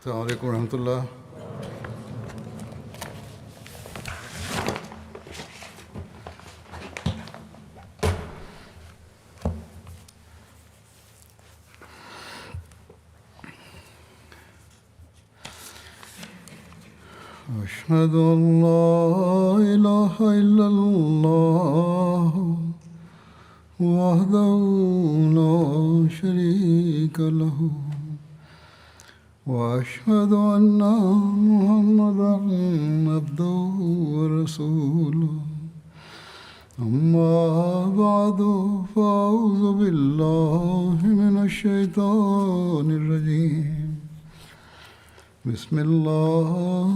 السلام عليكم ورحمة الله. أشهد أن لا إله إلا الله وحده لا شريك له وأشهد أن محمدا عبده ورسوله أما بعد فأعوذ بالله من الشيطان الرجيم بسم الله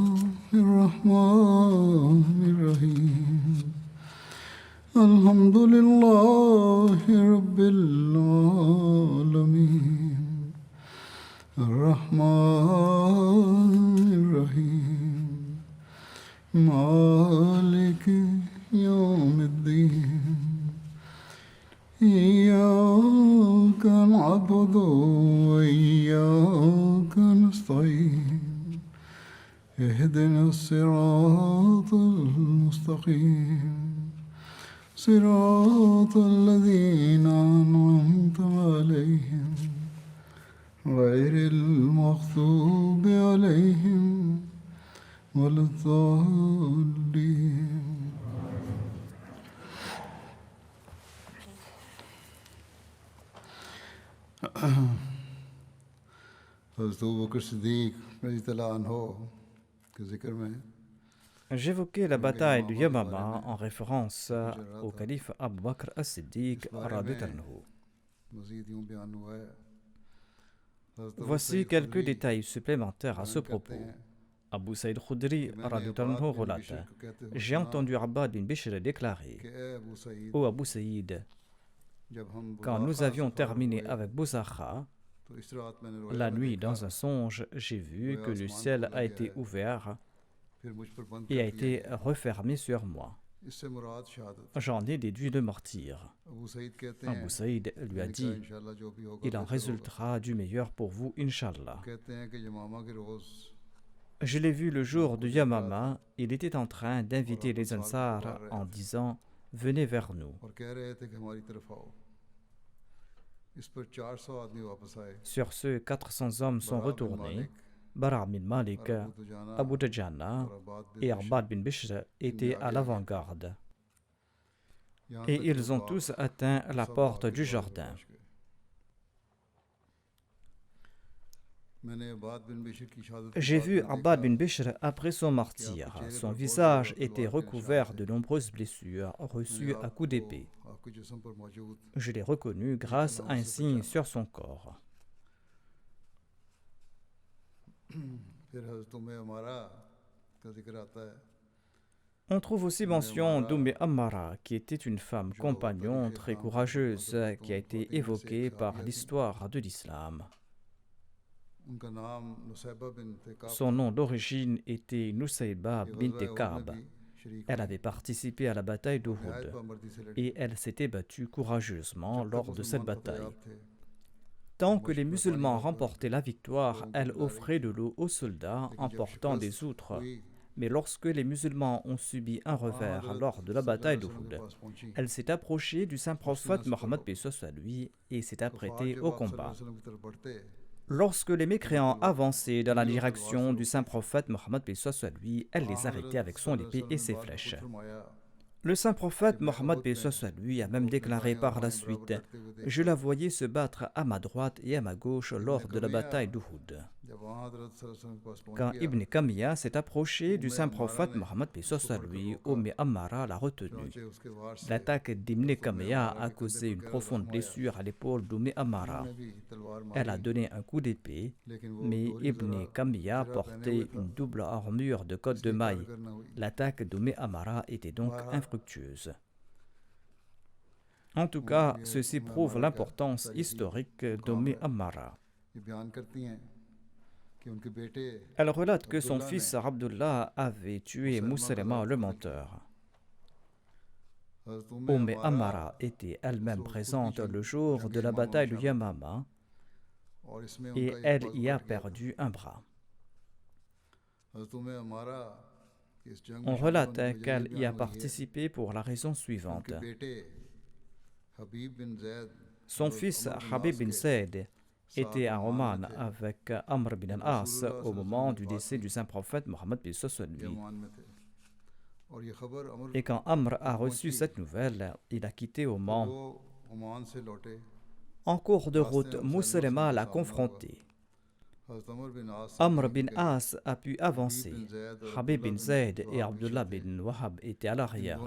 الرحمن الرحيم الحمد لله رب العالمين الرحمن الرحيم مالك يوم الدين إياك نعبد وإياك نستعين اهدنا الصراط المستقيم صراط الذين أنعمت عليهم غير المغضوب عليهم ولا الضالين. حضرت ابوبکر صدیق رضی اللہ عنہ کے ذکر میں J'évoquais la bataille de Yamama en référence au calife Abu Bakr as-Siddiq radhiyallahu anhu. مزید یوں بیان ہوا ہے. Voici quelques détails supplémentaires à ce propos. Abu Saïd Khudri radhiyallahu anhu relate: J'ai entendu Abbad bin Bishr déclarer: Ô Abu Saïd, quand nous avions terminé avec Bousakha, la nuit, dans un songe, j'ai vu que le ciel a été ouvert et a été refermé sur moi. J'en ai déduit le martyr. Abu Saïd lui a dit: Il en résultera du meilleur pour vous, Inch'Allah. Je l'ai vu le jour de Yamama, il était en train d'inviter les Ansar en disant: Venez vers nous. Sur ce, 400 hommes sont retournés. Bara' bin Malik, Abu Dujana et Abbad bin Bishr étaient à l'avant-garde. Et ils ont tous atteint la porte du jardin. J'ai vu Abbad bin Bishr après son martyr. Son visage était recouvert de nombreuses blessures reçues à coups d'épée. Je l'ai reconnu grâce à un signe sur son corps. On trouve aussi mention Ammara, qui était une femme compagnon très courageuse, qui a été évoquée par l'histoire de l'islam. Son nom d'origine était Nusayba bint Ka'b. Elle avait participé à la bataille d'Uhud et elle s'était battue courageusement lors de cette bataille. Tant que les musulmans remportaient la victoire, elle offrait de l'eau aux soldats en portant des outres. Mais lorsque les musulmans ont subi un revers lors de la bataille d'Uhud, elle s'est approchée du saint prophète Mohammed paix soit lui et s'est apprêtée au combat. Lorsque les mécréants avançaient dans la direction du saint prophète Mohammed paix soit lui, elle les arrêtait avec son épée et ses flèches. Le saint prophète Mohammed paix soit lui a même déclaré par la suite: Je la voyais se battre à ma droite et à ma gauche lors de la bataille d'Uhud. Quand Ibn Kamiya s'est approché du saint prophète Mohammed paix soit lui, Ammara l'a retenu. L'attaque d'Ibn Kamiya a causé une profonde blessure à l'épaule Ammara. Elle a donné un coup d'épée, mais Ibn Kamiya portait une double armure de côte de maille. L'attaque Ammara était donc infructueuse. En tout cas, ceci prouve l'importance historique Ammara. Elle relate que son fils Abdullah avait tué Moussalama le menteur. Ammara était elle-même présente le jour de la bataille de Yamama et elle y a perdu un bras. On relate qu'elle y a participé pour la raison suivante. Son fils Habib bin Zayd était à Oman avec Amr bin al-As au moment du décès du saint prophète Mohammed bin lui. Et quand Amr a reçu cette nouvelle, il a quitté Oman. En cours de route, Mousselema l'a confronté. Amr bin As a pu avancer. Habib bin Zayd et Abdullah bin Wahab étaient à l'arrière.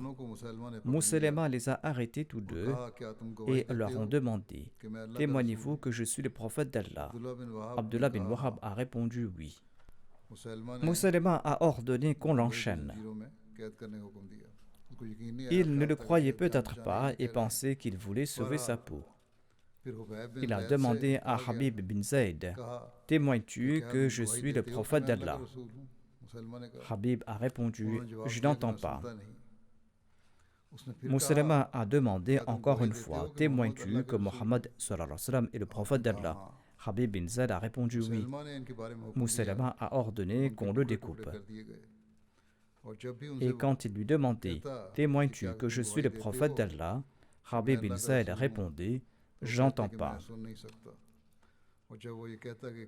Mousselema les a arrêtés tous deux et leur ont demandé « Témoignez-vous que je suis le prophète d'Allah ?» Abdullah bin Wahab a répondu « Oui ». Mousselema a ordonné qu'on l'enchaîne. Il ne le croyait peut-être pas et pensait qu'il voulait sauver sa peau. Il a demandé à Habib bin Zayd « Témoignes-tu que je suis le prophète d'Allah ?» Habib a répondu « Je n'entends pas ». Mousselema a demandé encore une fois « Témoignes-tu que Mohammed est le prophète d'Allah ?» Habib bin Zayd a répondu « Oui ». Mousselema a ordonné qu'on le découpe. Et quand il lui demandait « Témoignes-tu que je suis le prophète d'Allah ?» Habib bin Zayd répondait « J'entends pas. »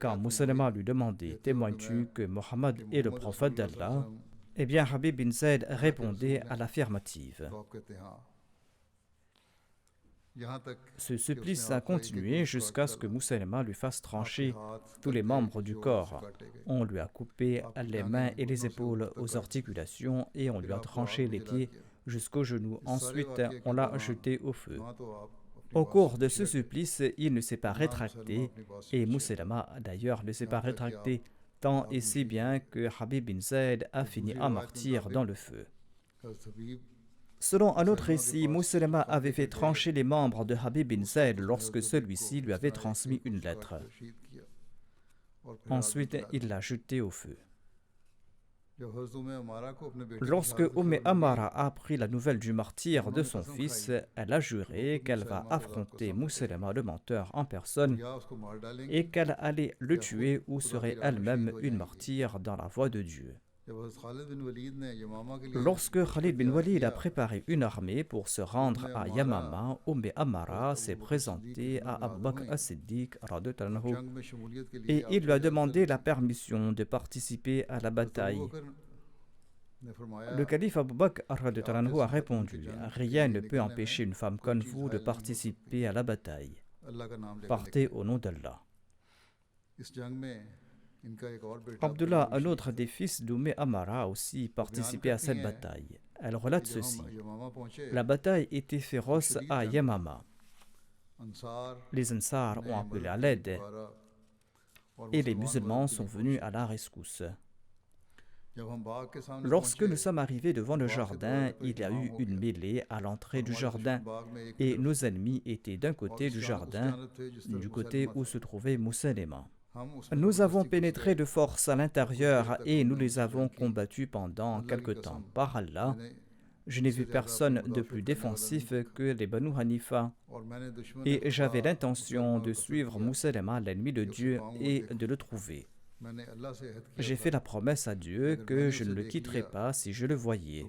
Quand Mousselema lui demandait « Témoignes-tu que Mohammed est le prophète d'Allah ?» Eh bien Habib bin Zayd répondait à l'affirmative. Ce supplice a continué jusqu'à ce que Mousselema lui fasse trancher tous les membres du corps. On lui a coupé les mains et les épaules aux articulations et on lui a tranché les pieds jusqu'aux genoux. Ensuite, on l'a jeté au feu. Au cours de ce supplice, il ne s'est pas rétracté et Mousselema d'ailleurs ne s'est pas rétracté tant et si bien que Habib bin Zayd a fini en martyr dans le feu. Selon un autre récit, Mousselema avait fait trancher les membres de Habib bin Zayd lorsque celui-ci lui avait transmis une lettre. Ensuite, il l'a jeté au feu. Lorsque Amara a appris la nouvelle du martyre de son fils, elle a juré qu'elle va affronter Mousselema le menteur en personne et qu'elle allait le tuer ou serait elle-même une martyre dans la voie de Dieu. Lorsque Khalid bin Walid a préparé une armée pour se rendre à Yamama, Amara s'est présenté à Abu Bakr as-Siddiq et il lui a demandé la permission de participer à la bataille. Le calife Abu Bakr a répondu « Rien ne peut empêcher une femme comme vous de participer à la bataille. Partez au nom d'Allah. » Abdullah, un autre des fils Amara, a aussi participé à cette bataille. Elle relate ceci. La bataille était féroce à Yamama. Les Ansar ont appelé à l'aide et les musulmans sont venus à la rescousse. Lorsque nous sommes arrivés devant le jardin, il y a eu une mêlée à l'entrée du jardin et nos ennemis étaient d'un côté du jardin, du côté où se trouvait Mousselema. Nous avons pénétré de force à l'intérieur et nous les avons combattus pendant quelque temps. Par Allah, je n'ai vu personne de plus défensif que les Banu Hanifa et j'avais l'intention de suivre Mousselema, l'ennemi de Dieu, et de le trouver. J'ai fait la promesse à Dieu que je ne le quitterai pas si je le voyais.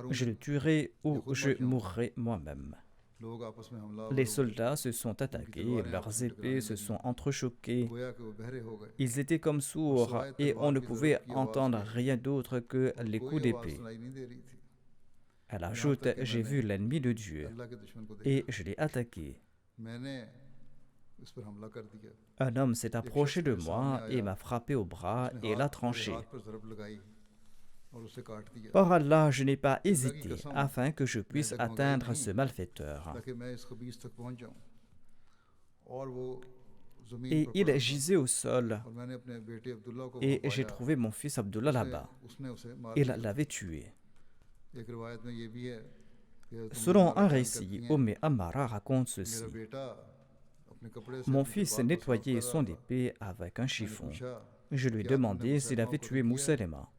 Je le tuerai ou je mourrai moi-même. Les soldats se sont attaqués, leurs épées se sont entrechoquées. Ils étaient comme sourds et on ne pouvait entendre rien d'autre que les coups d'épée. Elle ajoute, j'ai vu l'ennemi de Dieu et je l'ai attaqué. Un homme s'est approché de moi et m'a frappé au bras et l'a tranché. Par Allah, je n'ai pas hésité afin que je puisse atteindre ce malfaiteur. Et il gisait au sol et j'ai trouvé mon fils Abdullah là-bas. Il l'avait tué. Selon un récit, Amara raconte ceci. Mon fils nettoyait son épée avec un chiffon. Je lui ai demandé s'il avait tué Mousselema.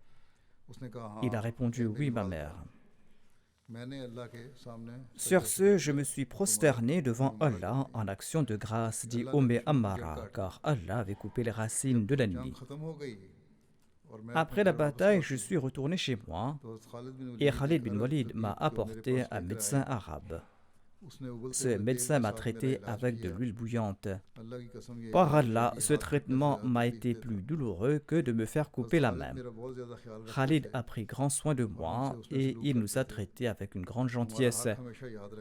Il a répondu « Oui, ma mère ». Sur ce, je me suis prosterné devant Allah en action de grâce, dit Ammara, car Allah avait coupé les racines de l'ennemi. Après la bataille, je suis retourné chez moi et Khalid bin Walid m'a apporté un médecin arabe. Ce médecin m'a traité avec de l'huile bouillante. Par Allah, ce traitement m'a été plus douloureux que de me faire couper la main. Khalid a pris grand soin de moi et il nous a traités avec une grande gentillesse.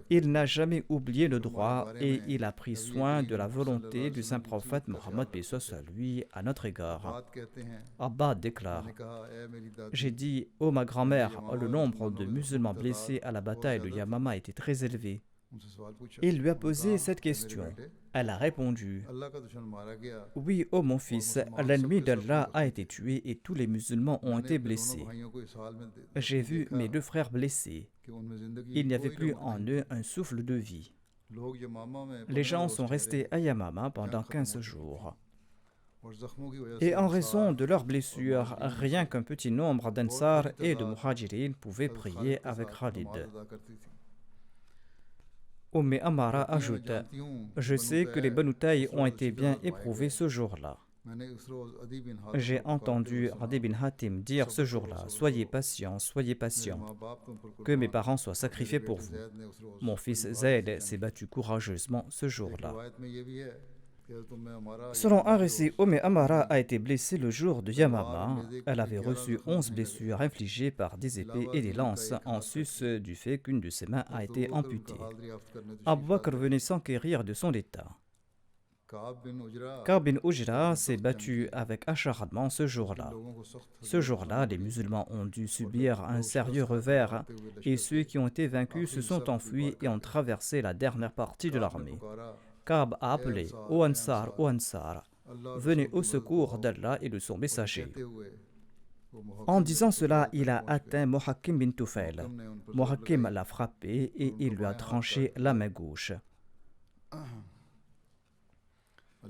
Il n'a jamais oublié le droit et il a pris soin de la volonté du saint prophète Mohammed lui à notre égard. Abba déclare: j'ai dit, ô ma grand-mère, le nombre de musulmans blessés à la bataille de Yamama était très élevé. Il lui a posé cette question. Elle a répondu: oui, ô mon fils, l'ennemi d'Allah a été tué et tous les musulmans ont été blessés. J'ai vu mes deux frères blessés. Il n'y avait plus en eux un souffle de vie. Les gens sont restés à Yamama pendant 15 jours. Et en raison de leurs blessures, rien qu'un petit nombre d'Ansar et de Muhajirin pouvaient prier avec Khalid. Ammara ajoute: je sais que les Banu Taï ont été bien éprouvés ce jour-là. J'ai entendu Adi bin Hatim dire ce jour-là: soyez patient, que mes parents soient sacrifiés pour vous. Mon fils Zayd s'est battu courageusement ce jour-là. Selon un récit, Ammara a été blessée le jour de Yamama. Elle avait reçu 11 blessures infligées par des épées et des lances, en sus du fait qu'une de ses mains a été amputée. Abu Bakr venait s'enquérir de son état. Ka'b bin Ujra s'est battu avec acharnement ce jour-là. Ce jour-là, les musulmans ont dû subir un sérieux revers et ceux qui ont été vaincus se sont enfuis et ont traversé la dernière partie de l'armée. Ka'b a appelé: ô Ansar, venez au secours d'Allah et de son messager. En disant cela, il a atteint Muhakkim bin Tufail. Muhakkim l'a frappé et il lui a tranché la main gauche.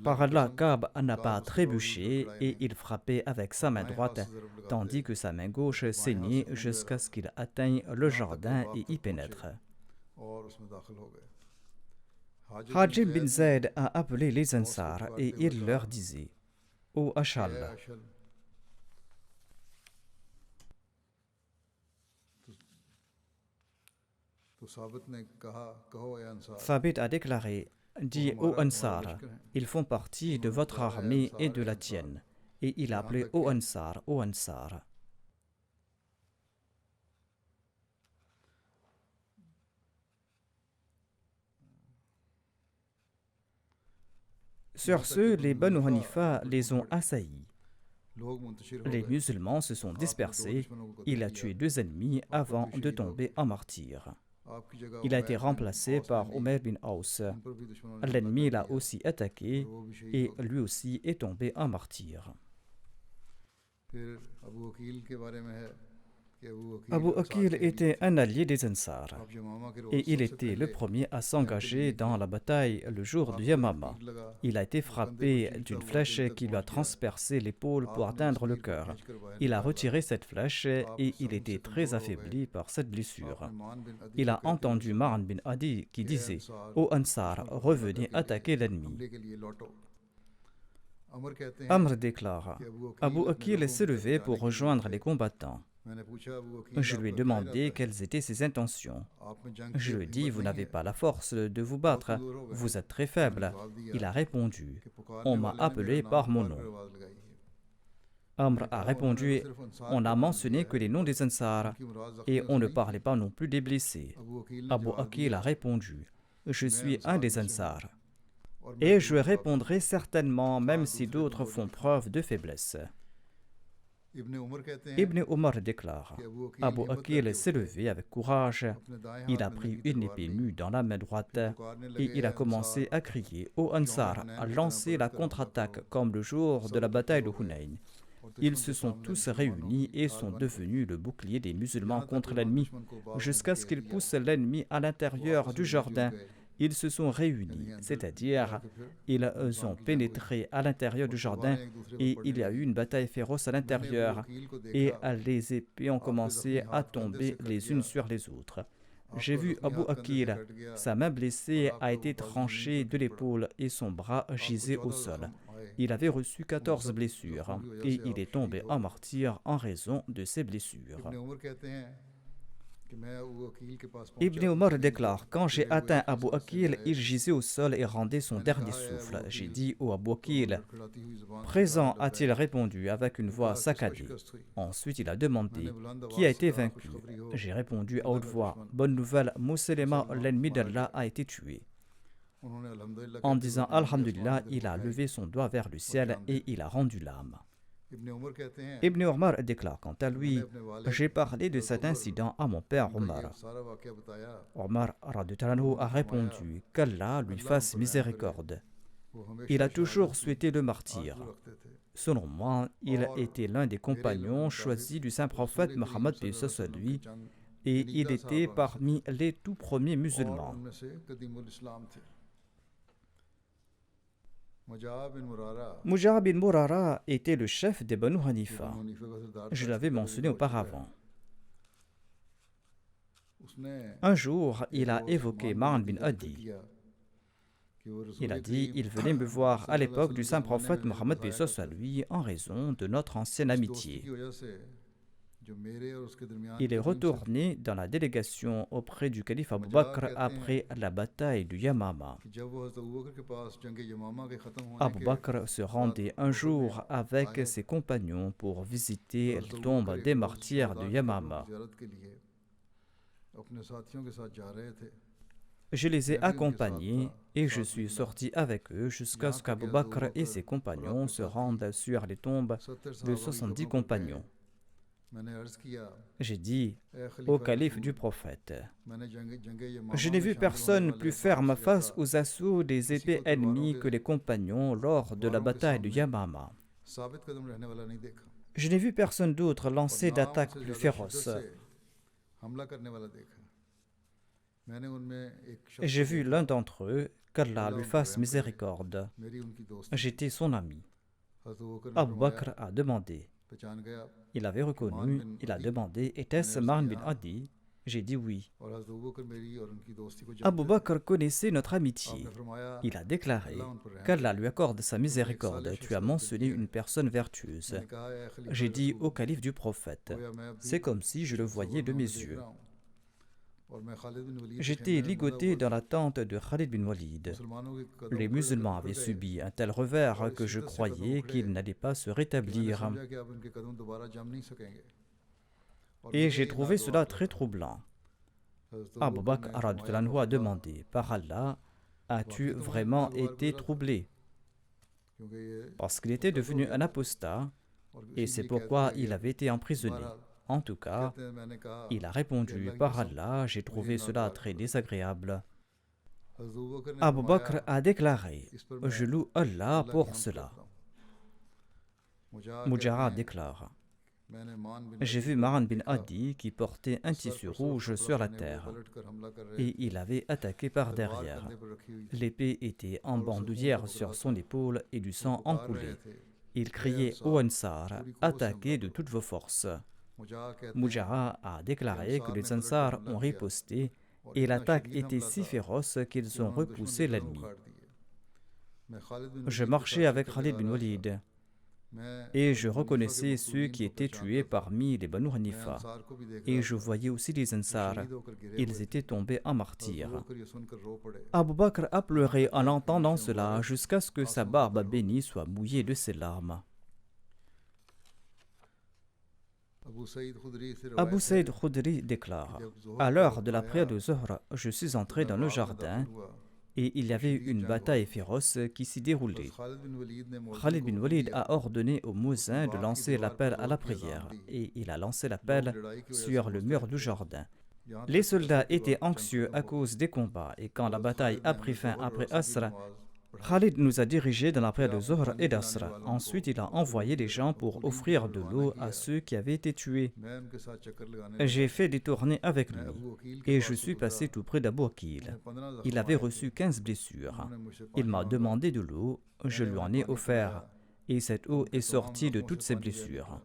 Par Allah, Ka'b n'a pas trébuché et il frappait avec sa main droite, tandis que sa main gauche saignait jusqu'à ce qu'il atteigne le jardin et y pénètre. Hajim bin Zayd a appelé les Ansar et il leur disait: ô Ashal, Thabit a déclaré: dis ô Ansar, ils font partie de votre armée et de la tienne. Et il a appelé ô Ansar. Sur ce, les Banu Hanifa les ont assaillis. Les musulmans se sont dispersés. Il a tué 2 ennemis avant de tomber en martyr. Il a été remplacé par Omer bin Aus. L'ennemi l'a aussi attaqué et lui aussi est tombé en martyr. Abu Aqil était un allié des Ansar et il était le premier à s'engager dans la bataille le jour de Yamama. Il a été frappé d'une flèche qui lui a transpercé l'épaule pour atteindre le cœur. Il a retiré cette flèche et il était très affaibli par cette blessure. Il a entendu Ma'an bin Adi qui disait: ô Ansar, revenez attaquer l'ennemi. Amr déclare: Abu Aqil s'est levé pour rejoindre les combattants. Je lui ai demandé quelles étaient ses intentions. Je lui ai dit: vous n'avez pas la force de vous battre, vous êtes très faible. Il a répondu: on m'a appelé par mon nom. Amr a répondu: on a mentionné que les noms des Ansar et on ne parlait pas non plus des blessés. Abu Aqil a répondu: je suis un des Ansar et je répondrai certainement même si d'autres font preuve de faiblesse. Ibn Omar déclare: Abu Aqil s'est levé avec courage, il a pris une épée nue dans la main droite et il a commencé à crier aux Ansar à lancer la contre-attaque comme le jour de la bataille de Hunayn. Ils se sont tous réunis et sont devenus le bouclier des musulmans contre l'ennemi, jusqu'à ce qu'ils poussent l'ennemi à l'intérieur du jardin. Ils se sont réunis, c'est-à-dire ils ont pénétré à l'intérieur du jardin et il y a eu une bataille féroce à l'intérieur et les épées ont commencé à tomber les unes sur les autres. J'ai vu Abu Aqil. Sa main blessée a été tranchée de l'épaule et son bras gisait au sol. Il avait reçu 14 blessures et il est tombé en martyr en raison de ces blessures. Ibn Omar déclare: quand j'ai atteint Abu Aqil, il gisait au sol et rendait son dernier souffle. J'ai dit au Abu Aqil: présent, a-t-il répondu avec une voix saccadée. Ensuite, il a demandé: qui a été vaincu? J'ai répondu à haute voix: bonne nouvelle, Mousselema, l'ennemi d'Allah, a été tué. En disant Alhamdulillah, il a levé son doigt vers le ciel et il a rendu l'âme. Ibn Omar déclare quant à lui: j'ai parlé de cet incident à mon père Omar. Omar a répondu: qu'Allah lui fasse miséricorde. Il a toujours souhaité le martyr. Selon moi, il était l'un des compagnons choisis du saint prophète Mohammed lui, et il était parmi les tout premiers musulmans. Mujah bin Murara était le chef des Banu Hanifa. Je l'avais mentionné auparavant. Un jour, il a évoqué Ma'an bin Adi. Il a dit: il venait me voir à l'époque du saint prophète Mohammed lui en raison de notre ancienne amitié. Il est retourné dans la délégation auprès du calife Abu Bakr après la bataille du Yamama. Abu Bakr se rendait un jour avec ses compagnons pour visiter la tombe des martyrs de Yamama. Je les ai accompagnés et je suis sorti avec eux jusqu'à ce qu'Abu Bakr et ses compagnons se rendent sur les tombes de 70 compagnons. J'ai dit au calife du prophète: je n'ai vu personne plus ferme face aux assauts des épées ennemies que les compagnons lors de la bataille de Yamama. Je n'ai vu personne d'autre lancer d'attaques plus féroces. J'ai vu l'un d'entre eux, qu'Allah lui fasse miséricorde. J'étais son ami. Abu Bakr a demandé. Il avait reconnu, il a demandé: était-ce Ma'an bin Adi? J'ai dit oui. Abu Bakr connaissait notre amitié. Il a déclaré: qu'Allah lui accorde sa miséricorde, tu as mentionné une personne vertueuse. J'ai dit au calife du prophète: c'est comme si je le voyais de mes yeux. J'étais ligoté dans la tente de Khalid bin Walid. Les musulmans avaient subi un tel revers que je croyais qu'ils n'allaient pas se rétablir. Et j'ai trouvé cela très troublant. Abu Bakr a demandé: par Allah, as-tu vraiment été troublé? Parce qu'il était devenu un apostat et c'est pourquoi il avait été emprisonné. En tout cas, il a répondu: par Allah, j'ai trouvé cela très désagréable. Abu Bakr a déclaré: je loue Allah pour cela. Mujah déclare: j'ai vu Ma'an bin Adi qui portait un tissu rouge sur la terre et il avait attaqué par derrière. L'épée était en bandoulière sur son épaule et du sang en coulait. Il criait: ô Ansar, attaquez de toutes vos forces. Mujah a déclaré que les Ansar ont riposté et l'attaque était si féroce qu'ils ont repoussé l'ennemi. Je marchais avec Khalid bin Walid et je reconnaissais ceux qui étaient tués parmi les Banu Hanifa. Et je voyais aussi les Ansar. Ils étaient tombés en martyrs. Abu Bakr a pleuré en entendant cela jusqu'à ce que sa barbe bénie soit mouillée de ses larmes. Abu Saïd Khudri déclare: à l'heure de la prière de Zuhr, je suis entré dans le jardin et il y avait une bataille féroce qui s'y déroulait. Khalid bin Walid a ordonné au muezzin de lancer l'appel à la prière et il a lancé l'appel sur le mur du jardin. Les soldats étaient anxieux à cause des combats et quand la bataille a pris fin après Asr, Khalid nous a dirigés dans la prière de Zuhr et d'Asr. Ensuite, il a envoyé des gens pour offrir de l'eau à ceux qui avaient été tués. J'ai fait des tournées avec lui et je suis passé tout près d'Abu Aqil. Il avait reçu 15 blessures. Il m'a demandé de l'eau, je lui en ai offert et cette eau est sortie de toutes ses blessures.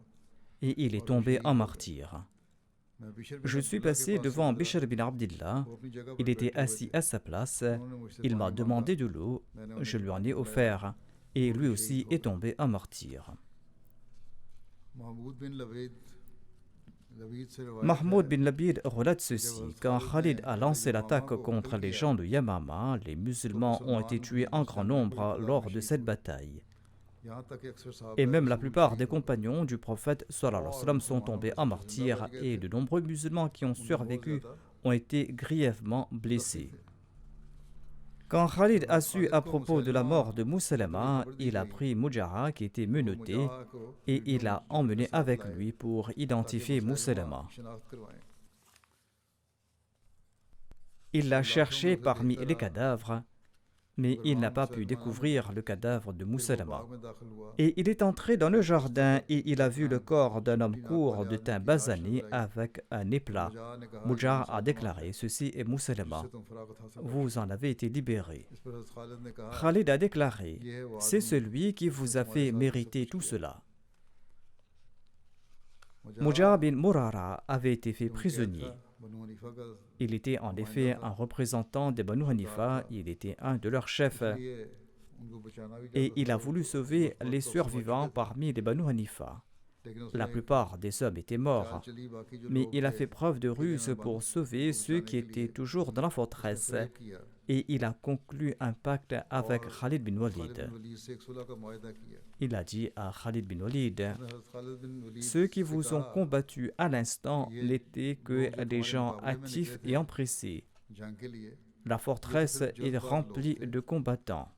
Et il est tombé en martyr. Je suis passé devant Bishr bin Abdillah. Il était assis à sa place. Il m'a demandé de l'eau. Je lui en ai offert. Et lui aussi est tombé en martyr. Mahmoud bin Labid relate ceci. Quand Khalid a lancé l'attaque contre les gens de Yamama, les musulmans ont été tués en grand nombre lors de cette bataille. Et même la plupart des compagnons du prophète sallallahu alayhi wa sallam sont tombés en martyr et de nombreux musulmans qui ont survécu ont été grièvement blessés. Quand Khalid a su à propos de la mort de Moussalama, il a pris Mujara qui était menotté et il l'a emmené avec lui pour identifier Moussalama. Il l'a cherché parmi les cadavres, mais il n'a pas pu découvrir le cadavre de Moussalama. Et il est entré dans le jardin et il a vu le corps d'un homme court de teint basané avec un nez plat. Mujah a déclaré: ceci est Moussalama. Vous en avez été libéré. Khalid a déclaré: c'est celui qui vous a fait mériter tout cela. Mujah bin Murara avait été fait prisonnier. Il était en effet un représentant des Banu Hanifa, il était un de leurs chefs. Et il a voulu sauver les survivants parmi les Banu Hanifa. La plupart des hommes étaient morts, mais il a fait preuve de ruse pour sauver ceux qui étaient toujours dans la forteresse. Et il a conclu un pacte avec Khalid bin Walid. Il a dit à Khalid bin Walid: ceux qui vous ont combattu à l'instant n'étaient que des gens actifs et empressés. La forteresse est remplie de combattants.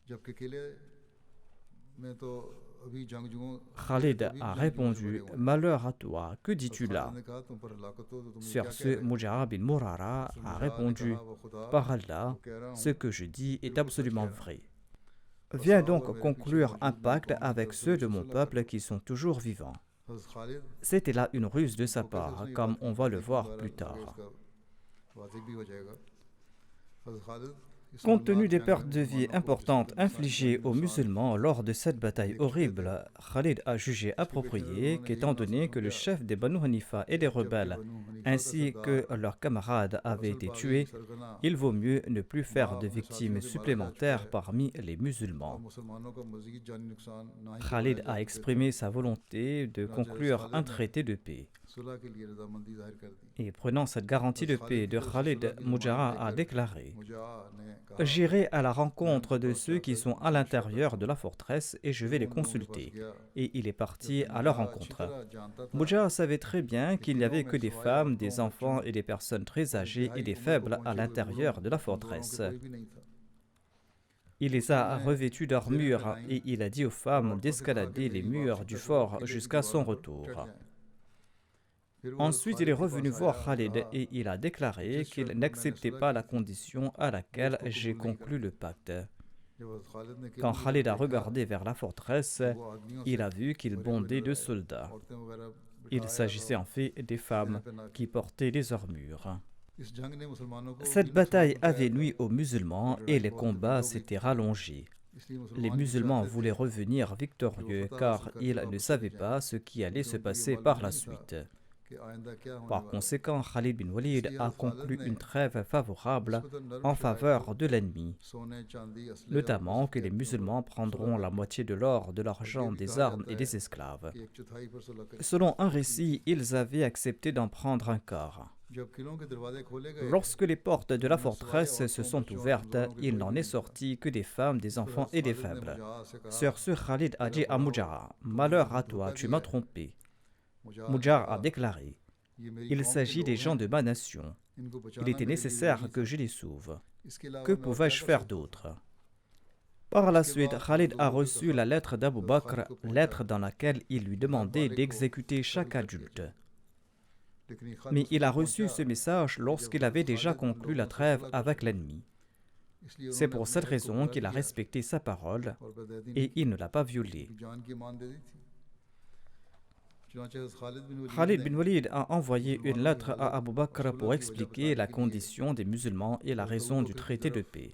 Khalid a répondu: malheur à toi, que dis-tu là? Sur ce, Mujah bin Murara a répondu: par Allah, ce que je dis est absolument vrai. Viens donc conclure un pacte avec ceux de mon peuple qui sont toujours vivants. C'était là une ruse de sa part, comme on va le voir plus tard. Compte tenu des pertes de vie importantes infligées aux musulmans lors de cette bataille horrible, Khalid a jugé approprié qu'étant donné que le chef des Banu Hanifa et des rebelles, ainsi que leurs camarades avaient été tués, il vaut mieux ne plus faire de victimes supplémentaires parmi les musulmans. Khalid a exprimé sa volonté de conclure un traité de paix. Et prenant cette garantie de paix de Khalid, Mujah a déclaré: j'irai à la rencontre de ceux qui sont à l'intérieur de la forteresse et je vais les consulter. Et il est parti à leur rencontre. Mujah savait très bien qu'il n'y avait que des femmes, des enfants et des personnes très âgées et des faibles à l'intérieur de la forteresse. Il les a revêtus d'armure et il a dit aux femmes d'escalader les murs du fort jusqu'à son retour. Ensuite, il est revenu voir Khalid et il a déclaré qu'il n'acceptait pas la condition à laquelle j'ai conclu le pacte. Quand Khalid a regardé vers la forteresse, il a vu qu'il bondait de soldats. Il s'agissait en fait des femmes qui portaient des armures. Cette bataille avait nui aux musulmans et les combats s'étaient rallongés. Les musulmans voulaient revenir victorieux car ils ne savaient pas ce qui allait se passer par la suite. Par conséquent, Khalid bin Walid a conclu une trêve favorable en faveur de l'ennemi, notamment que les musulmans prendront la moitié de l'or, de l'argent, des armes et des esclaves. Selon un récit, ils avaient accepté d'en prendre un quart. Lorsque les portes de la forteresse se sont ouvertes, il n'en est sorti que des femmes, des enfants et des faibles. Sur ce, Khalid a dit à Mujah: malheur à toi, tu m'as trompé. Mujah a déclaré: il s'agit des gens de ma nation. Il était nécessaire que je les sauve. Que pouvais-je faire d'autre? Par la suite, Khalid a reçu la lettre d'Abu Bakr, lettre dans laquelle il lui demandait d'exécuter chaque adulte. Mais il a reçu ce message lorsqu'il avait déjà conclu la trêve avec l'ennemi. C'est pour cette raison qu'il a respecté sa parole et il ne l'a pas violée. Khalid bin Walid a envoyé une lettre à Abu Bakr pour expliquer la condition des musulmans et la raison du traité de paix.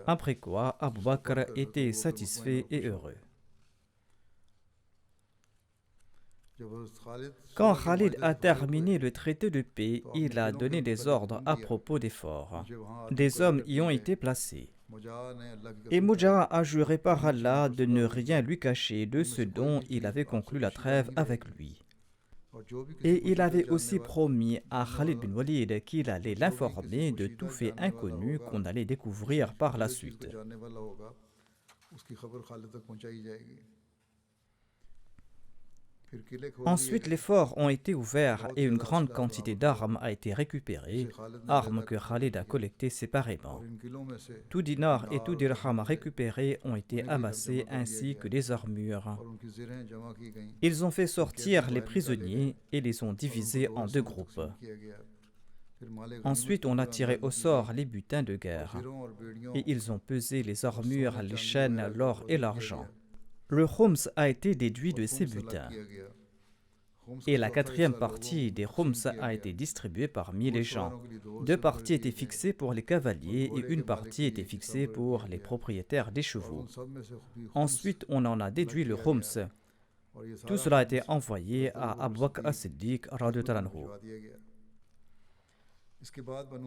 Après quoi, Abu Bakr était satisfait et heureux. Quand Khalid a terminé le traité de paix, il a donné des ordres à propos des forts. Des hommes y ont été placés. Et Mujah a juré par Allah de ne rien lui cacher de ce dont il avait conclu la trêve avec lui. Et il avait aussi promis à Khalid bin Walid qu'il allait l'informer de tout fait inconnu qu'on allait découvrir par la suite. Ensuite, les forts ont été ouverts et une grande quantité d'armes a été récupérée, armes que Khalid a collectées séparément. Tout dinar et tout dirham récupérés ont été amassés ainsi que des armures. Ils ont fait sortir les prisonniers et les ont divisés en deux groupes. Ensuite, on a tiré au sort les butins de guerre et ils ont pesé les armures, les chaînes, l'or et l'argent. Le khums a été déduit de ces butins. Et la quatrième partie des khums a été distribuée parmi les gens. Deux parties étaient fixées pour les cavaliers et une partie était fixée pour les propriétaires des chevaux. Ensuite, on en a déduit le khums. Tout cela a été envoyé à Abu Bakr as-Siddiq radhiyallahu anhu.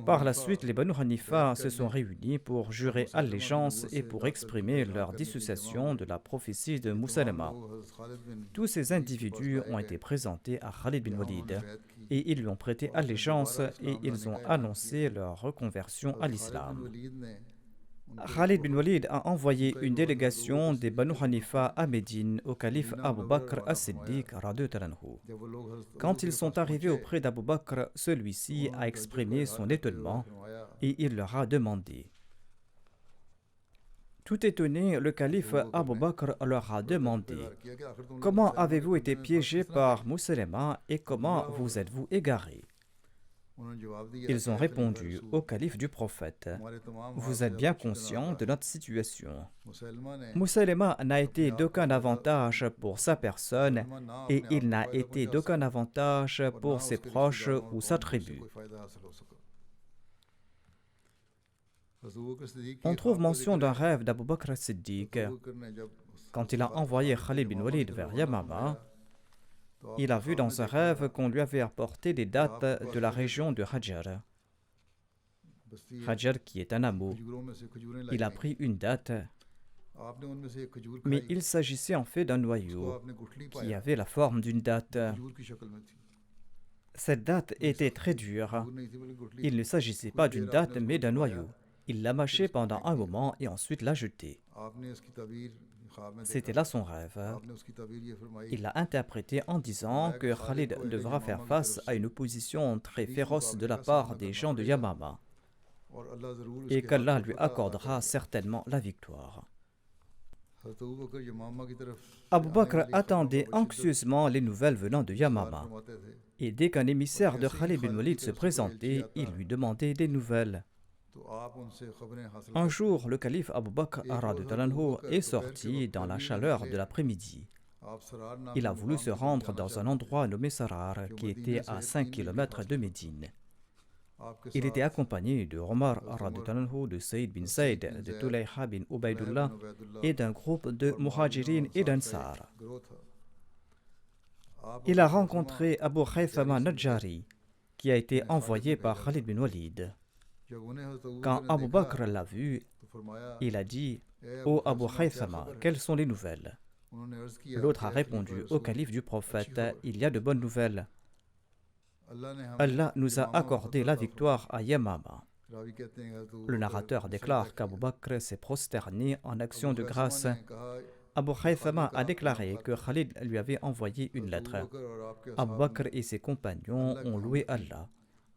Par la suite, les Banu Hanifa se sont réunis pour jurer allégeance et pour exprimer leur dissociation de la prophétie de Musaylama. Tous ces individus ont été présentés à Khalid bin Walid et ils lui ont prêté allégeance et ils ont annoncé leur reconversion à l'islam. Khalid bin Walid a envoyé une délégation des Banu Hanifa à Médine au calife Abu Bakr as-Siddiq radhiyallahu anhu. Quand ils sont arrivés auprès d'Abu Bakr, celui-ci a exprimé son étonnement et il leur a demandé. Tout étonné, le calife Abu Bakr leur a demandé « Comment avez-vous été piégés par Musaylama et comment vous êtes-vous égarés ?» Ils ont répondu au calife du prophète « Vous êtes bien conscient de notre situation. Musaylama n'a été d'aucun avantage pour sa personne et il n'a été d'aucun avantage pour ses proches ou sa tribu. » On trouve mention d'un rêve d'Abu Bakr as-Siddiq. Quand il a envoyé Khalid bin Walid vers Yamama, il a vu dans un rêve qu'on lui avait apporté des dattes de la région de Hajar. Hajar qui est un hameau. Il a pris une date, mais il s'agissait en fait d'un noyau qui avait la forme d'une date. Cette date était très dure. Il ne s'agissait pas d'une date mais d'un noyau. Il l'a mâché pendant un moment et ensuite l'a jeté. C'était là son rêve. Il l'a interprété en disant que Khalid devra faire face à une opposition très féroce de la part des gens de Yamama et qu'Allah lui accordera certainement la victoire. Abu Bakr attendait anxieusement les nouvelles venant de Yamama et dès qu'un émissaire de Khalid bin Walid se présentait, il lui demandait des nouvelles. Un jour, le calife Abu Bakr est sorti dans la chaleur de l'après-midi. Il a voulu se rendre dans un endroit nommé Sarar qui était à 5 km de Médine. Il était accompagné de Omar, de Saïd bin Saïd, de Tulayha bin Ubaydullah et d'un groupe de Muhajirin et d'Ansar. Il a rencontré Abu Khaythama Najjari qui a été envoyé par Khalid bin Walid. Quand Abu Bakr l'a vu, il a dit « Ô Abu Khaythama, quelles sont les nouvelles ?» L'autre a répondu au calife du prophète « Il y a de bonnes nouvelles. Allah nous a accordé la victoire à Yamama. » Le narrateur déclare qu'Abu Bakr s'est prosterné en action de grâce. Abu Khaythama a déclaré que Khalid lui avait envoyé une lettre. Abu Bakr et ses compagnons ont loué Allah.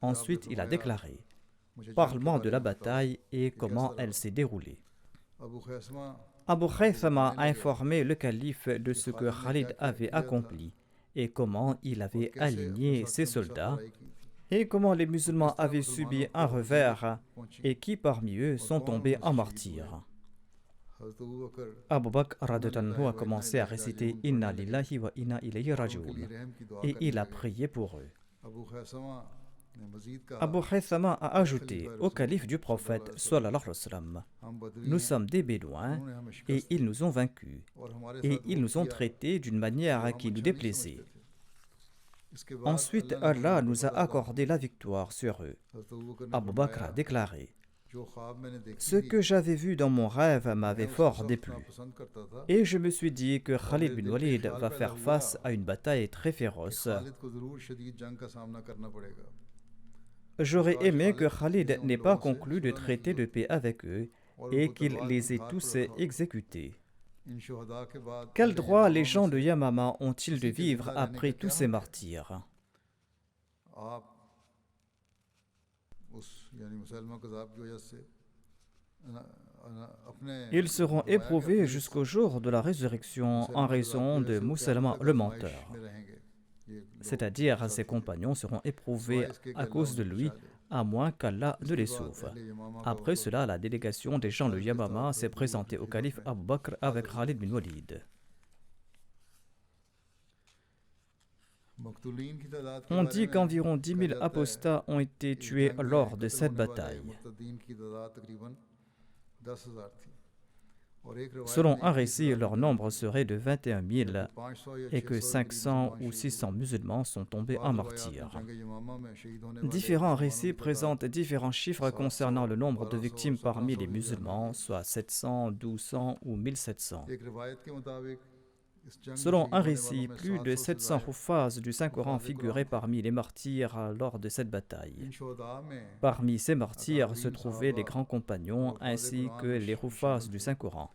Ensuite, il a déclaré « Parle-moi de la bataille et comment elle s'est déroulée. » Abu Khaythama a informé le calife de ce que Khalid avait accompli et comment il avait aligné ses soldats et comment les musulmans avaient subi un revers et qui parmi eux sont tombés en martyrs. Abu Bakr a commencé à réciter « Inna lillahi wa inna ilayhi raji'un » et il a prié pour eux. Abu Khaythama a ajouté au calife du prophète sallallahu alayhi wa sallam, nous sommes des bédouins et ils nous ont vaincus et ils nous ont traités d'une manière qui nous déplaisait. Ensuite, Allah nous a accordé la victoire sur eux. Abu Bakr a déclaré: ce que j'avais vu dans mon rêve m'avait fort déplu. Et je me suis dit que Khalid bin Walid va faire face à une bataille très féroce. J'aurais aimé que Khalid n'ait pas conclu de traité de paix avec eux et qu'il les ait tous exécutés. Quel droit les gens de Yamama ont-ils de vivre après tous ces martyrs? Ils seront éprouvés jusqu'au jour de la résurrection en raison de Musalama le menteur. C'est-à-dire, ses compagnons seront éprouvés à cause de lui, à moins qu'Allah ne les sauve. Après cela, la délégation des gens de Yamama s'est présentée au calife Abu Bakr avec Khalid bin Walid. On dit qu'environ 10 000 apostats ont été tués lors de cette bataille. Selon un récit, leur nombre serait de 21 000 et que 500 ou 600 musulmans sont tombés en martyrs. Différents récits présentent différents chiffres concernant le nombre de victimes parmi les musulmans, soit 700, 1200 ou 1700. Selon un récit, plus de 700 huffaz du Saint-Coran figuraient parmi les martyrs lors de cette bataille. Parmi ces martyrs se trouvaient les grands compagnons ainsi que les huffaz du Saint-Coran,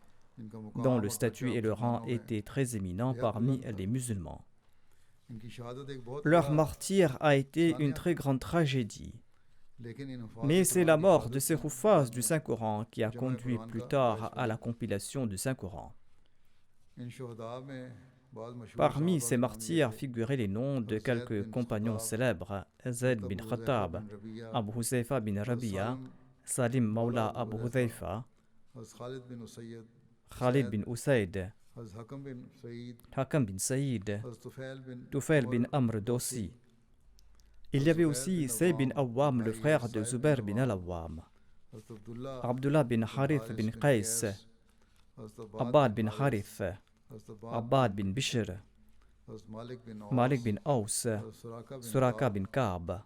dont le statut et le rang étaient très éminents parmi les musulmans. Leur martyr a été une très grande tragédie. Mais c'est la mort de ces huffaz du Saint-Coran qui a conduit plus tard à la compilation du Saint-Coran. Parmi ces martyrs figuraient les noms de quelques compagnons célèbres: Zayd bin Khattab, Abu Huzaifa bin Rabi'a, Salim Mawla Abu Huzaifa, Khalid bin Usaid, Hakam bin Saïd, Tufail bin Amr Dossi. Il y avait aussi Say bin Awwam, le frère de Zubair bin al-Awwam, Abdullah bin Harith bin Qais, Abbad bin Harith, Abbad bin Bishr, Malik bin Aus, Suraka bin Ka'b,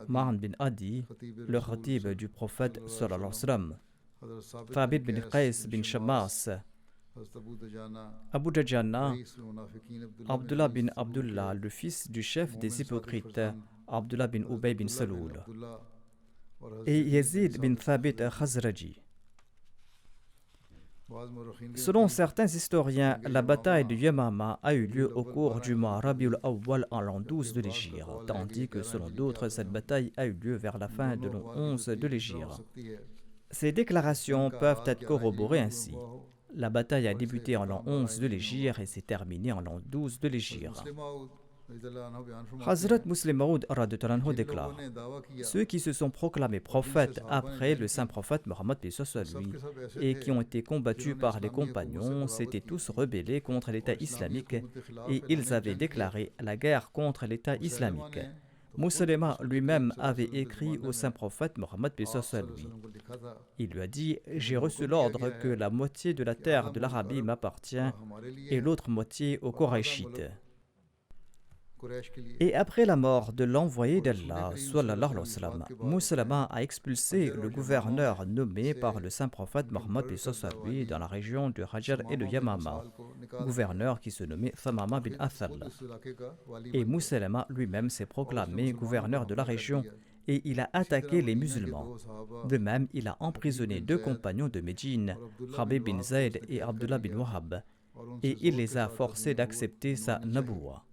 Ma'an bin Adi, le khatib du prophète sallallahu alayhi wa sallam, Thabit bin Qais bin Shammas, Abu Dajjana, Abdullah bin Abdullah, le fils du chef des hypocrites, Abdullah bin Ubay bin Saloul, et Yazid bin Thabit al-Khazraji. Selon certains historiens, la bataille de Yamama a eu lieu au cours du mois Rabiul Awwal en l'an 12 de l'Hégire, tandis que selon d'autres, cette bataille a eu lieu vers la fin de l'an 11 de l'Hégire. Ces déclarations peuvent être corroborées ainsi. La bataille a débuté en l'an 11 de l'Hégire et s'est terminée en l'an 12 de l'Hégire. Hazrat Muslim Maud déclare: ceux qui se sont proclamés prophètes après le saint prophète Mohammed lui et qui ont été combattus par les compagnons s'étaient tous rebellés contre l'État islamique et ils avaient déclaré la guerre contre l'État islamique. Musulma lui-même avait écrit au saint prophète Mohammed lui. Il lui a dit: j'ai reçu l'ordre que la moitié de la terre de l'Arabie m'appartient et l'autre moitié aux Qurayshites. Et après la mort de l'envoyé d'Allah, sallallahu alayhi wa sallam, Musulma a expulsé le gouverneur nommé par le saint prophète Mohammed lui dans la région de Hajar et de Yamama, gouverneur qui se nommait Thamama bin Athal. Et Musulma lui-même s'est proclamé gouverneur de la région et il a attaqué les musulmans. De même, il a emprisonné deux compagnons de Médine, Habib bin Zayd et Abdullah bin Wahab, et il les a forcés d'accepter sa nabouwa.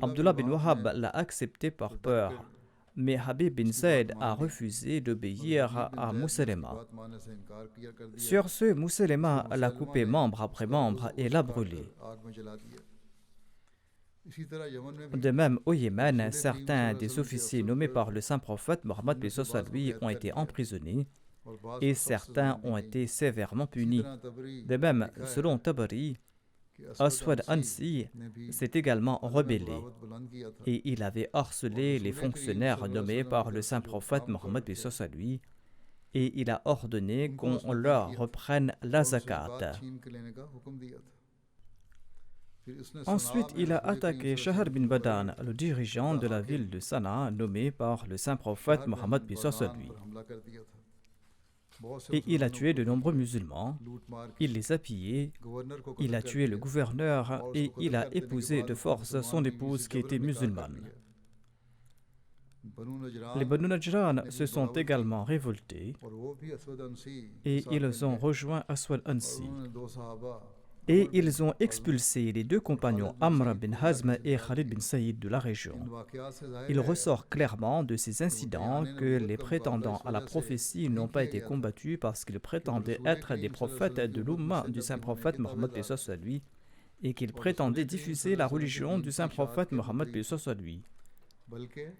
Abdullah bin Wahab l'a accepté par peur, mais Habib bin Zayd a refusé d'obéir à Musulma. Sur ce, Musulma l'a coupé membre après membre et l'a brûlé. De même, au Yémen, certains des officiers nommés par le saint prophète Mohammed lui ont été emprisonnés et certains ont été sévèrement punis. De même, selon Tabari, Aswad Ansi s'est également rebellé et il avait harcelé les fonctionnaires nommés par le saint prophète Mohammed lui et il a ordonné qu'on leur reprenne la zakat. Ensuite, il a attaqué Shahr bin Badan, le dirigeant de la ville de Sanaa, nommé par le saint prophète Mohammed paix sur lui. Et il a tué de nombreux musulmans, il les a pillés, il a tué le gouverneur et il a épousé de force son épouse qui était musulmane. Les Banu Najran se sont également révoltés et ils ont rejoint Aswad Ansi. Et ils ont expulsé les deux compagnons Amr bin Hazm et Khalid bin Saïd de la région. Il ressort clairement de ces incidents que les prétendants à la prophétie n'ont pas été combattus parce qu'ils prétendaient être des prophètes de l'Umma du saint prophète Mohammed paix sur lui et qu'ils prétendaient diffuser la religion du saint prophète Mohammed paix sur lui.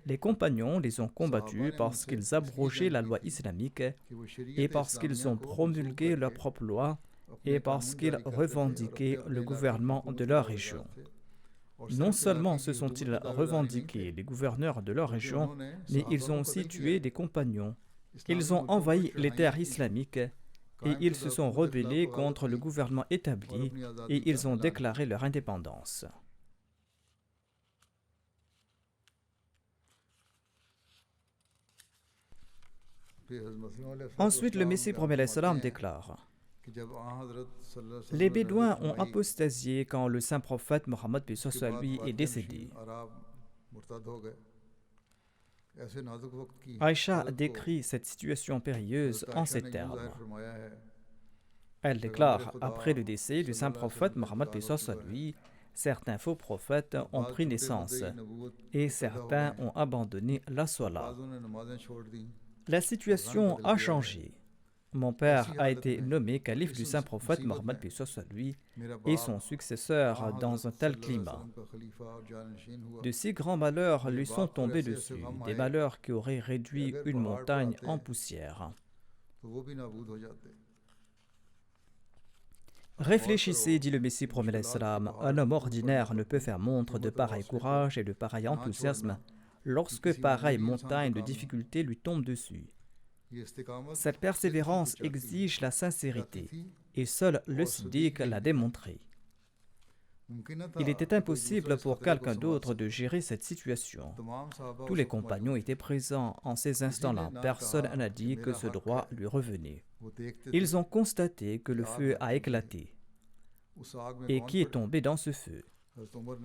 Les compagnons les ont combattus parce qu'ils abrogeaient la loi islamique et parce qu'ils ont promulgué leur propre loi et parce qu'ils revendiquaient le gouvernement de leur région. Non seulement se sont-ils revendiqués les gouverneurs de leur région, mais ils ont aussi tué des compagnons. Ils ont envahi les terres islamiques et ils se sont rebellés contre le gouvernement établi et ils ont déclaré leur indépendance. Ensuite, le Messie promet salam déclare: les Bédouins ont apostasié quand le saint prophète Mohammed paix sur lui est décédé. Aïcha décrit cette situation périlleuse en ces termes. Elle déclare: après le décès du saint prophète Mohammed paix sur lui, certains faux prophètes ont pris naissance et certains ont abandonné la Salat. La situation a changé. Mon père a été nommé calife du saint prophète Mohammed paix sur lui et son successeur dans un tel climat. De si grands malheurs lui sont tombés dessus, des malheurs qui auraient réduit une montagne en poussière. Réfléchissez, dit le Messie promet l'Islam, un homme ordinaire ne peut faire montre de pareil courage et de pareil enthousiasme lorsque pareille montagne de difficultés lui tombe dessus. Cette persévérance exige la sincérité, et seul le Siddiq l'a démontré. Il était impossible pour quelqu'un d'autre de gérer cette situation. Tous les compagnons étaient présents en ces instants-là. Personne n'a dit que ce droit lui revenait. Ils ont constaté que le feu a éclaté. Et qui est tombé dans ce feu?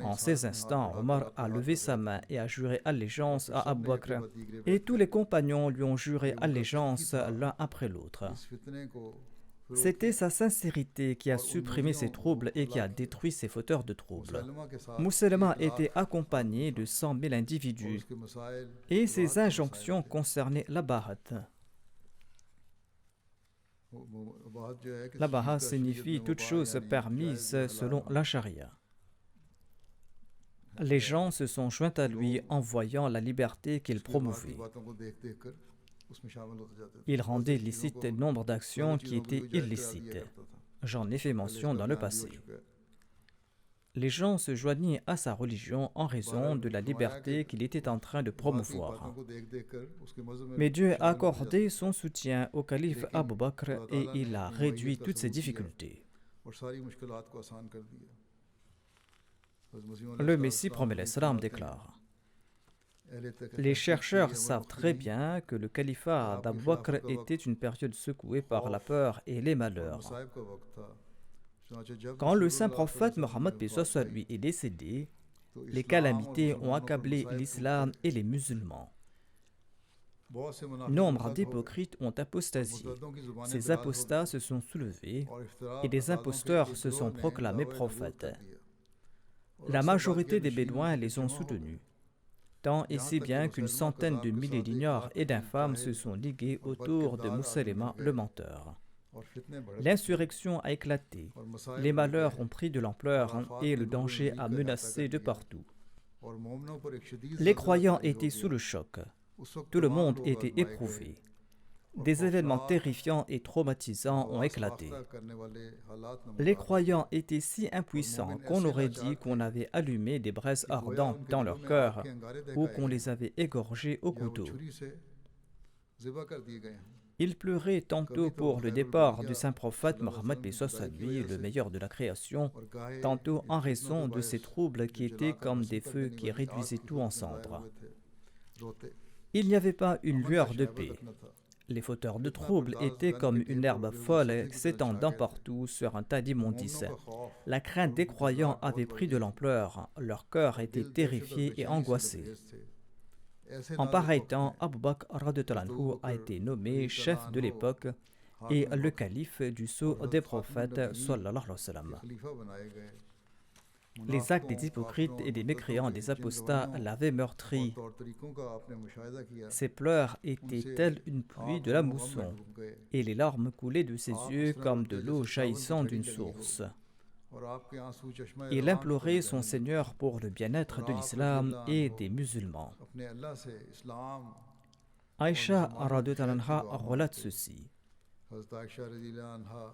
En ces instants, Omar a levé sa main et a juré allégeance à Abu Bakr, et tous les compagnons lui ont juré allégeance l'un après l'autre. C'était sa sincérité qui a supprimé ces troubles et qui a détruit ces fauteurs de troubles. Mousselma était accompagné de 100 000 individus, et ses injonctions concernaient la Bahat. La Bahat signifie toute chose permise selon la charia. Les gens se sont joints à lui en voyant la liberté qu'il promouvait. Il rendait licite nombre d'actions qui étaient illicites. J'en ai fait mention dans le passé. Les gens se joignaient à sa religion en raison de la liberté qu'il était en train de promouvoir. Mais Dieu a accordé son soutien au calife Abu Bakr et il a réduit toutes ces difficultés. Le Messie promet l'Islam déclare: les chercheurs savent très bien que le califat d'Abu Bakr était une période secouée par la peur et les malheurs. Quand le saint prophète Mohammed paix sur lui est décédé, les calamités ont accablé l'islam et les musulmans. Nombre d'hypocrites ont apostasié. Ces apostats se sont soulevés et des imposteurs se sont proclamés prophètes. La majorité des Bédouins les ont soutenus, tant et si bien qu'une centaine de milliers d'ignares et d'infâmes se sont ligués autour de Mousselma le menteur. L'insurrection a éclaté, les malheurs ont pris de l'ampleur et le danger a menacé de partout. Les croyants étaient sous le choc, tout le monde était éprouvé. Des événements terrifiants et traumatisants ont éclaté. Les croyants étaient si impuissants qu'on aurait dit qu'on avait allumé des braises ardentes dans leur cœur ou qu'on les avait égorgés au couteau. Il pleurait tantôt pour le départ du saint prophète Mohammed lui, le meilleur de la création, tantôt en raison de ces troubles qui étaient comme des feux qui réduisaient tout en cendres. Il n'y avait pas une lueur de paix. Les fauteurs de troubles étaient comme une herbe folle s'étendant partout sur un tas d'immondices. La crainte des croyants avait pris de l'ampleur, leur cœur était terrifié et angoissé. En pareil temps, Abu Bakr radhiyallahu anhu a été nommé chef de l'époque et le calife du sceau des prophètes sallallahu alayhi wa sallam. Les actes des hypocrites et des mécréants des apostats l'avaient meurtri. Ses pleurs étaient telles une pluie de la mousson, et les larmes coulaient de ses yeux comme de l'eau jaillissant d'une source. Il implorait son Seigneur pour le bien-être de l'islam et des musulmans. Aïcha radhiyallahu anha relate ceci.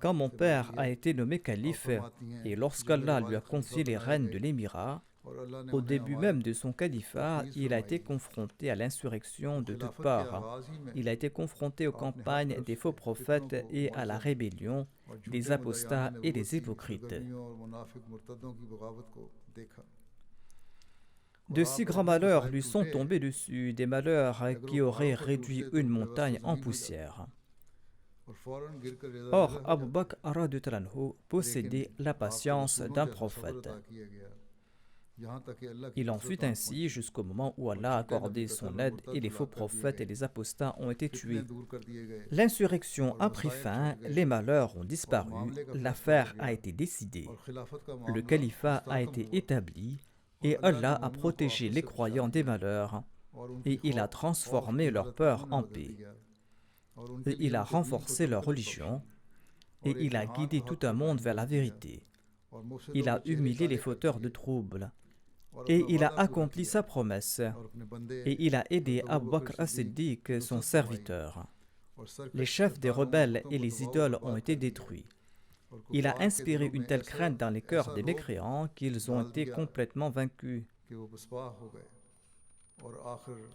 Quand mon père a été nommé calife et lorsqu'Allah lui a confié les rênes de l'émirat, au début même de son califat, il a été confronté à l'insurrection de toutes parts. Il a été confronté aux campagnes des faux prophètes et à la rébellion des apostats et des hypocrites. De si grands malheurs lui sont tombés dessus, des malheurs qui auraient réduit une montagne en poussière. Or, Abu Bakr radhiyallahu anhu possédait la patience d'un prophète. Il en fut ainsi jusqu'au moment où Allah a accordé son aide et les faux prophètes et les apostats ont été tués. L'insurrection a pris fin, les malheurs ont disparu, l'affaire a été décidée. Le califat a été établi et Allah a protégé les croyants des malheurs et il a transformé leur peur en paix. Et il a renforcé leur religion et il a guidé tout un monde vers la vérité. Il a humilié les fauteurs de troubles et il a accompli sa promesse et il a aidé Abu Bakr as-Siddiq, son serviteur. Les chefs des rebelles et les idoles ont été détruits. Il a inspiré une telle crainte dans les cœurs des mécréants qu'ils ont été complètement vaincus.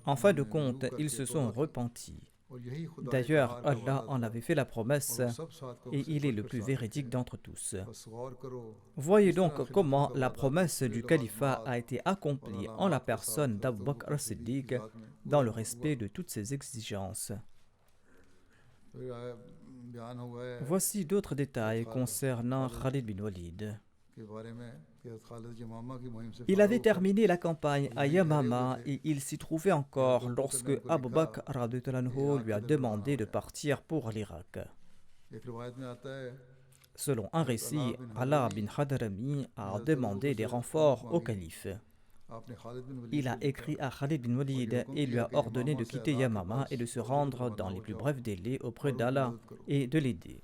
En fin de compte, ils se sont repentis. D'ailleurs, Allah en avait fait la promesse et il est le plus véridique d'entre tous. Voyez donc comment la promesse du califat a été accomplie en la personne d'Abu Bakr as-Siddiq dans le respect de toutes ses exigences. Voici d'autres détails concernant Khalid bin Walid. Il avait terminé la campagne à Yamama et il s'y trouvait encore lorsque Abu Bakr radhiyallahu anhu lui a demandé de partir pour l'Irak. Selon un récit, Ala bin Hadrami a demandé des renforts au calife. Il a écrit à Khalid bin Walid et lui a ordonné de quitter Yamama et de se rendre dans les plus brefs délais auprès d'Allah et de l'aider.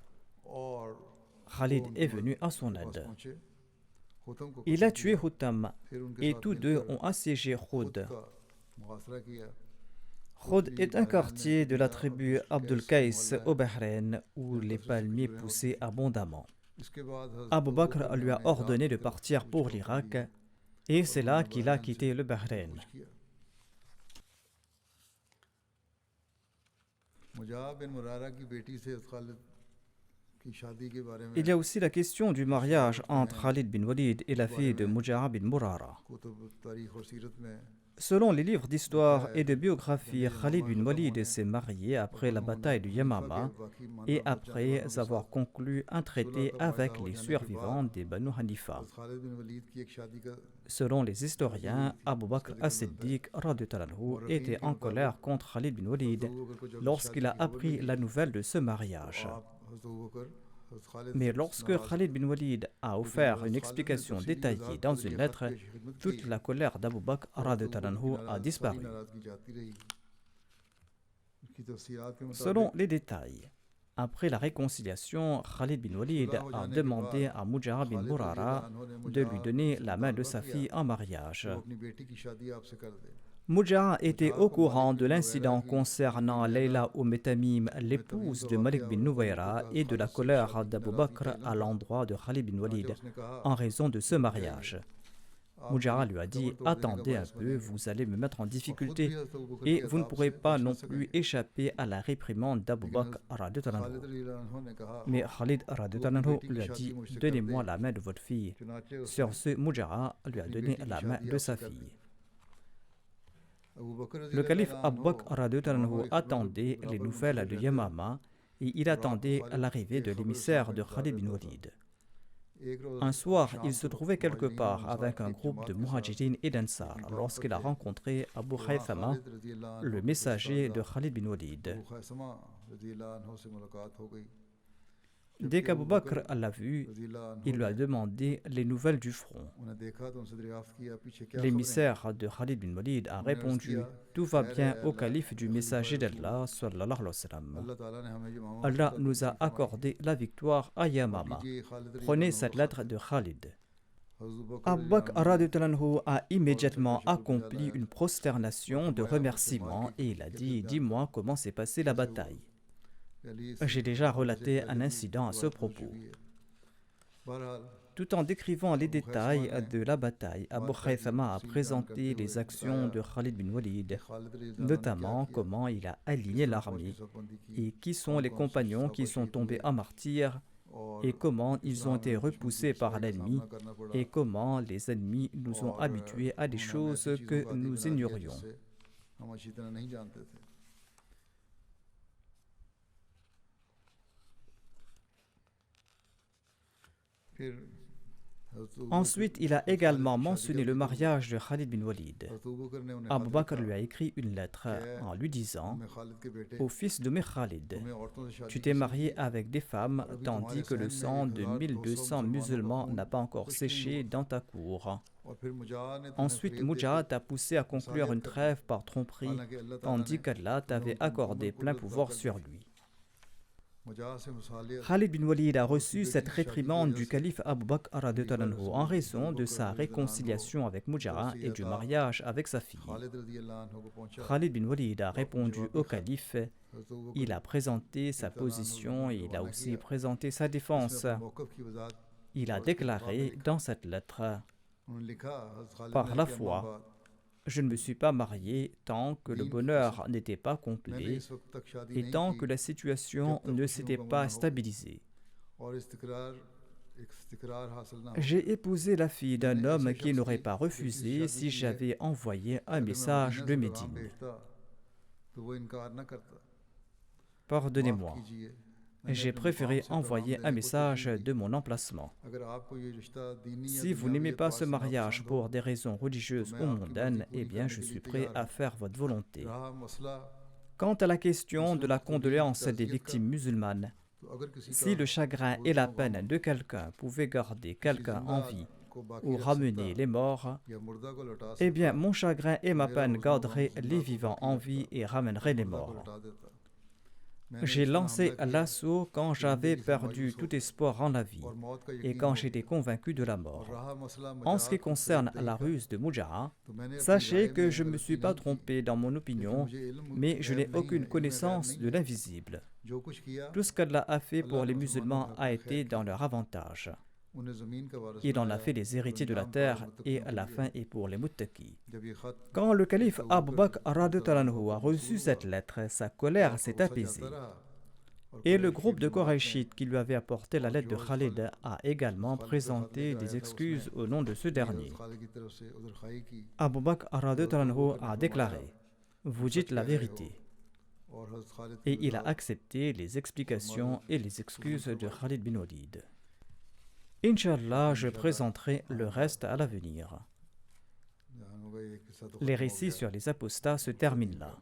Khalid est venu à son aide. Il a tué Hutam et tous deux ont assiégé Khoud. Khoud est un quartier de la tribu Abdul Qais au Bahreïn où les palmiers poussaient abondamment. Abu Bakr lui a ordonné de partir pour l'Irak et c'est là qu'il a quitté le Bahreïn. Il y a aussi la question du mariage entre Khalid bin Walid et la fille de Muja'a bin Murara. Selon les livres d'histoire et de biographie, Khalid bin Walid s'est marié après la bataille de Yamama et après avoir conclu un traité avec les survivants des Banu Hanifa. Selon les historiens, Abu Bakr as-Siddiq radhiyallahu anhu était en colère contre Khalid bin Walid lorsqu'il a appris la nouvelle de ce mariage. Mais lorsque Khalid bin Walid a offert une explication détaillée dans une lettre, toute la colère d'Abu Bakr radhiyallahu anhu a disparu. Selon les détails, après la réconciliation, Khalid bin Walid a demandé à Muja'a bin Murara de lui donner la main de sa fille en mariage. Muja'a était au courant de l'incident concernant Layla Tamim, l'épouse de Malik bin Nuwayra, et de la colère d'Abu Bakr à l'endroit de Khalid bin Walid en raison de ce mariage. Mujara lui a dit « Attendez un peu, vous allez me mettre en difficulté et vous ne pourrez pas non plus échapper à la réprimande d'Abu Bakr radhiyallahu anhu. » Mais Khalid radhiyallahu anhu lui a dit « Donnez-moi la main de votre fille. » Sur ce, Mujara lui a donné la main de sa fille. Le calife Abu Bakr radhiyallahu anhu attendait les nouvelles de Yamama et il attendait l'arrivée de l'émissaire de Khalid bin Walid. Un soir, il se trouvait quelque part avec un groupe de Muhajirin et d'Ansar lorsqu'il a rencontré Abu Khaythama, le messager de Khalid bin Walid. Dès qu'Abu Bakr l'a vu, il lui a demandé les nouvelles du front. L'émissaire de Khalid bin Walid a répondu « Tout va bien au calife du messager d'Allah, sallallahu alayhi wa sallam. Allah nous a accordé la victoire à Yamama. Prenez cette lettre de Khalid. » Abu Bakr radhiyallahu anhu a immédiatement accompli une prosternation de remerciement et il a dit « Dis-moi comment s'est passée la bataille. » J'ai déjà relaté un incident à ce propos. Tout en décrivant les détails de la bataille, Abu Khaythama a présenté les actions de Khalid bin Walid, notamment comment il a aligné l'armée et qui sont les compagnons qui sont tombés en martyrs et comment ils ont été repoussés par l'ennemi et comment les ennemis nous ont habitués à des choses que nous ignorions. Ensuite, il a également mentionné le mariage de Khalid bin Walid. Abu Bakr lui a écrit une lettre en lui disant « Au fils de mes Khalid, tu t'es marié avec des femmes tandis que le sang de 1200 musulmans n'a pas encore séché dans ta cour. » Ensuite, Mujahid t'a poussé à conclure une trêve par tromperie tandis qu'Allah t'avait accordé plein pouvoir sur lui. Khalid bin Walid a reçu cette réprimande du calife Abu Bakr radhiyallahu anhu en raison de sa réconciliation avec Mujahid et du mariage avec sa fille. Khalid bin Walid a répondu au calife, il a présenté sa position et il a aussi présenté sa défense. Il a déclaré dans cette lettre « Par la foi, je ne me suis pas marié tant que le bonheur n'était pas complet et tant que la situation ne s'était pas stabilisée. J'ai épousé la fille d'un homme qui n'aurait pas refusé si j'avais envoyé un message de Médine. Pardonnez-moi, j'ai préféré envoyer un message de mon emplacement. Si vous n'aimez pas ce mariage pour des raisons religieuses ou mondaines, eh bien je suis prêt à faire votre volonté. Quant à la question de la condoléance des victimes musulmanes, si le chagrin et la peine de quelqu'un pouvaient garder quelqu'un en vie ou ramener les morts, eh bien mon chagrin et ma peine garderaient les vivants en vie et ramèneraient les morts. J'ai lancé l'assaut quand j'avais perdu tout espoir en la vie et quand j'étais convaincu de la mort. En ce qui concerne la ruse de Mujahid, sachez que je ne me suis pas trompé dans mon opinion, mais je n'ai aucune connaissance de l'invisible. Tout ce qu'Allah a fait pour les musulmans a été dans leur avantage. Il en a fait les héritiers de la terre et la fin est pour les muttaqis. Quand le calife Abu Bakr radhiyallahu anhu a reçu cette lettre, sa colère s'est apaisée. Et le groupe de Qurayshites qui lui avait apporté la lettre de Khalid a également présenté des excuses au nom de ce dernier. Abu Bakr radhiyallahu anhu a déclaré « Vous dites la vérité ». Et il a accepté les explications et les excuses de Khalid bin Walid. Inch'Allah, je présenterai le reste à l'avenir. Les récits sur les apostats se terminent là.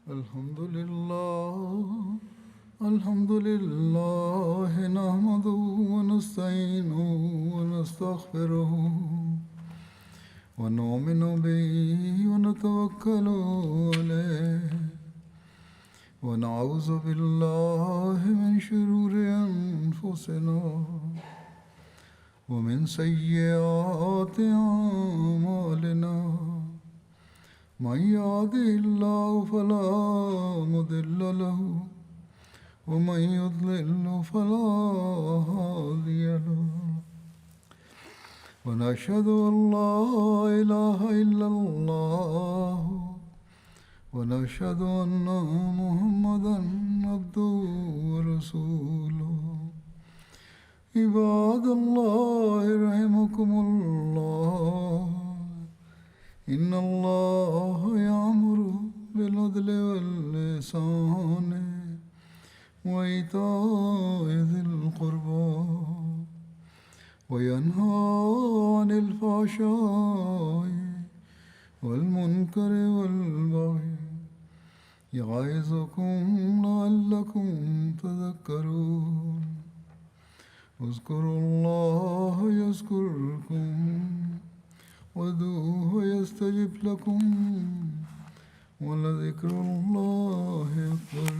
Alhamdulillah. الحمد لله نحمده ونستعينه ونستغفره ونؤمن به ونتوكل عليه ونعوذ بالله من شرور أنفسنا ومن سيئات أعمالنا من يهده الله فلا مضل له ومن يضلل فلا هادي له ونشهد أن لا إله إلا الله ونشهد أن محمدا عبده ورسوله عباد الله رحمكم الله إن الله يأمر بالعدل والإحسان وإيتاء ذي القربى وينهى عن الفحشاء والمنكر والبغي يعظكم لعلكم تذكرون اذكروا الله يذكركم وادعوه يستجب لكم ولذكر الله أكبر.